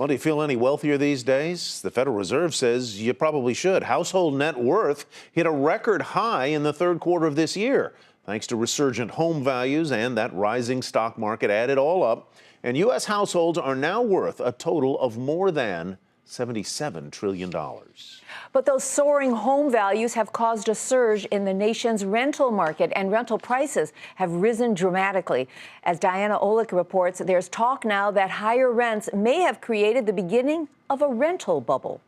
Well, do you feel any wealthier these days? The Federal Reserve says you probably should. Household net worth hit a record high in the third quarter of this year, thanks to resurgent home values and that rising stock market. Add it all up, and U.S. households are now worth a total of more than $77 trillion. But those soaring home values have caused a surge in the nation's rental market, and rental prices have risen dramatically. As Diana Olick reports, there's talk now that higher rents may have created the beginning of a rental bubble.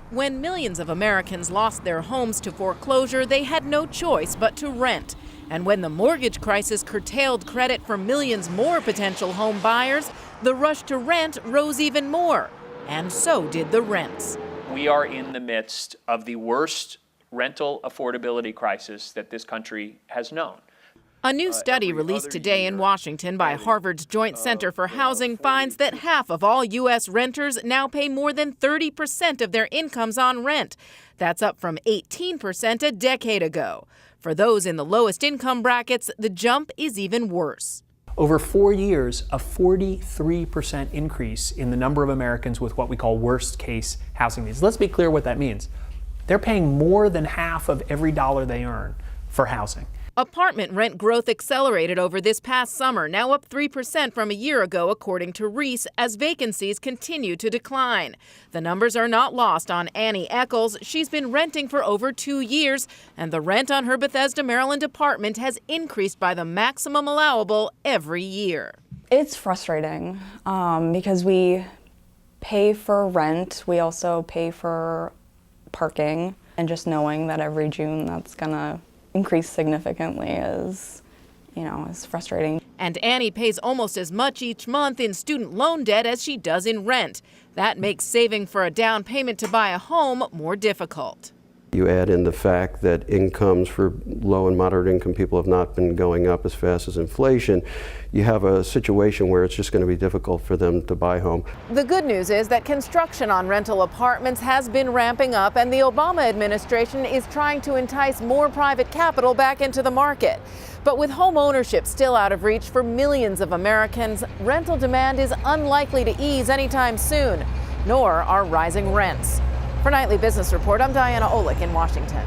When millions of Americans lost their homes to foreclosure, they had no choice but to rent. And when the mortgage crisis curtailed credit for millions more potential home buyers, the rush to rent rose even more. And so did the rents. We are in the midst of the worst rental affordability crisis that this country has known. A new study released today in Washington by Harvard's Joint Center for Housing finds that half of all U.S. renters now pay more than 30% of their incomes on rent. That's up from 18% a decade ago. For those in the lowest income brackets, the jump is even worse. Over 4 years, a 43% increase in the number of Americans with what we call worst case housing needs. Let's be clear what that means. They're paying more than half of every dollar they earn for housing. Apartment rent growth accelerated over this past summer, now up 3% from a year ago, according to Reese, as vacancies continue to decline. The numbers are not lost on Annie Eccles. She's been renting for over 2 years, and the rent on her Bethesda, Maryland apartment has increased by the maximum allowable every year. It's frustrating because we pay for rent, we also pay for parking, and just knowing that every June that's gonna increase significantly is frustrating. And Annie pays almost as much each month in student loan debt as she does in rent. That makes saving for a down payment to buy a home more difficult. You add in the fact that incomes for low and moderate income people have not been going up as fast as inflation. You have a situation where it's just going to be difficult for them to buy a home. The good news is that construction on rental apartments has been ramping up, and the Obama administration is trying to entice more private capital back into the market. But with home ownership still out of reach for millions of Americans, rental demand is unlikely to ease anytime soon, nor are rising rents. For Nightly Business Report, I'm Diana Olick in Washington.